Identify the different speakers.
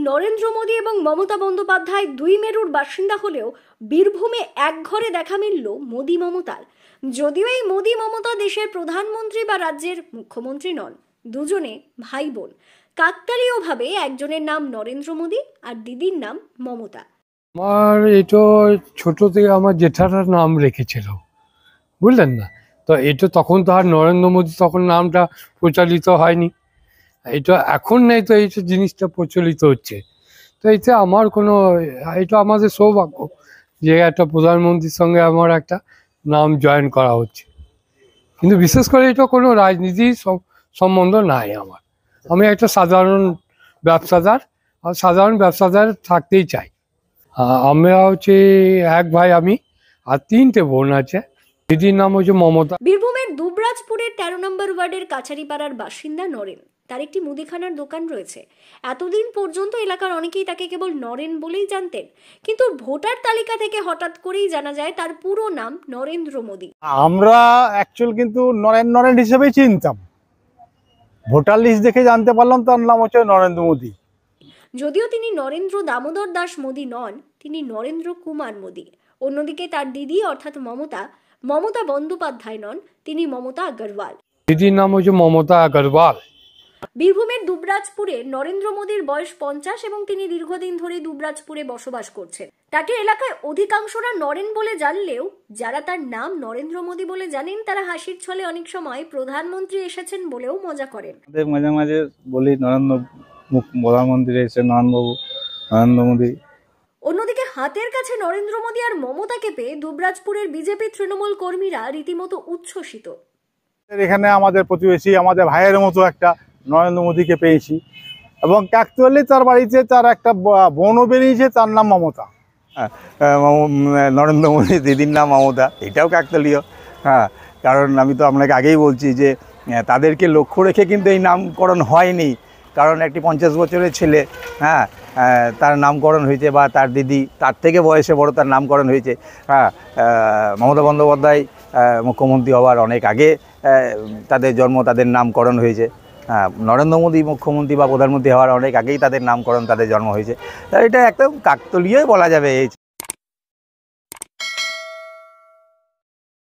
Speaker 1: নরেন্দ্র মোদী এবং মমতা বন্দ্যোপাধ্যায় দুই মেরুর বাসিন্দা হলেও বীরভূমে এক ঘরে দেখা মিলল মোদী মমতার। যদিও এই মোদী মমতা দেশের প্রধানমন্ত্রী বা রাজ্যের মুখ্যমন্ত্রী নন, দুজনে ভাই বোন। কাকতালীয়ভাবে একজনের নাম নরেন্দ্র মোদী আর দিদির নাম মমতা।
Speaker 2: আমার এটা ছোট থেকে আমার জেঠাটার নাম রেখেছিল, বুঝলেন না? তো এটা তখন তো আর নরেন্দ্র মোদী তখন নামটা প্রচলিত হয়নি, এটা এখন নেই, তো এই জিনিসটা প্রচলিত হচ্ছে। তো এতে আমার কোনো, এটা আমাদের সৌভাগ্য যে একটা প্রধানমন্ত্রীর সঙ্গে আমার একটা নাম জয়েন করা হচ্ছে। কিন্তু বিশেষ করে এটা কোনো রাজনীতির সম্বন্ধ নাই আমার। আমি একটা সাধারণ ব্যবসাদার, আর সাধারণ ব্যবসাদার থাকতেই চাই। আমরা হচ্ছে এক ভাই আমি, আর 3টে বোন আছে। দিদির নাম হচ্ছে মমতা।
Speaker 1: বীরভূমের দুবরাজপুরের 13 নম্বর ওয়ার্ডের কাছারিপাড়ার বাসিন্দা নরেন। তার একটি মুদিখানার দোকান রয়েছে। এতদিন পর্যন্ত এলাকার অনেকেই তাকে কেবল নরেন বলেই জানতেন, কিন্তু ভোটার তালিকা থেকে হঠাৎ করেই জানা যায় তার পুরো নাম নরেন্দ্র মোদী।
Speaker 3: আমরা অ্যাকচুয়াল কিন্তু নরেন হিসেবেই চিনতাম, ভোটার লিস্ট দেখে জানতে পারলাম তার নাম হচ্ছে নরেন্দ্র মোদী।
Speaker 1: যদিও তিনি নরেন্দ্র দামোদর দাস মোদী নন, তিনি নরেন্দ্র কুমার মোদী। অন্যদিকে তার দিদি অর্থাৎ মমতা বন্দ্যোপাধ্যায় নন, তিনি মমতা আগরওয়াল।
Speaker 2: দিদির নাম হচ্ছে মমতা আগরওয়াল।
Speaker 1: বীরভূমের দুবরাজপুরে নরেন্দ্র মোদীর বয়স 50 এবং তিনি দীর্ঘদিন ধরে দুবরাজপুরে বসবাস করছেন। তাকে এলাকায় অধিকাংশরা নরেন বলে জানলেও যারা তার নাম নরেন্দ্র মোদী বলে জানেন তারা হাসির ছলে অনেক সময় প্রধানমন্ত্রী এসেছেন বলেও মজা করেন।
Speaker 3: মাঝে মাঝে বলি প্রধানমন্ত্রী এসে নরেন্দ্র মোদী।
Speaker 1: অন্যদিকে হাতের কাছে নরেন্দ্র মোদী আর মমতাকে পেয়ে দুবরাজপুরের বিজেপি তৃণমূল কর্মীরা রীতিমতো উচ্ছ্বসিত।
Speaker 3: এখানে আমাদের প্রতিবেশী, আমাদের ভাইয়ের মতো একটা নরেন্দ্র মোদীকে পেয়েছি, এবং অ্যাকচুয়ালি তার বাড়িতে তার একটা বোনও বেরিয়েছে, তার নাম মমতা।
Speaker 4: নরেন্দ্র মোদী দিদির নাম মমতা, এটাও কাকতালীয়। হ্যাঁ, কারণ আমি তো আপনাকে আগেই বলছি যে তাদেরকে লক্ষ্য রেখে কিন্তু এই নামকরণ হয়নি, কারণ একটি 50 বছরের ছেলে, হ্যাঁ, তার নামকরণ হয়েছে, বা তার দিদি তার থেকে বয়সে বড়, তার নামকরণ হয়েছে। হ্যাঁ, মমতা বন্দ্যোপাধ্যায় মুখ্যমন্ত্রী হওয়ার অনেক আগে তাদের জন্ম, তাদের নামকরণ হয়েছে। হ্যাঁ, নরেন্দ্র মোদী মুখ্যমন্ত্রী বা প্রধানমন্ত্রী হওয়ার অনেক আগেই তাদের নামকরণ, তাদের জন্ম হয়েছে। এটা একদম কাকতালীয়ই বলা যাবে।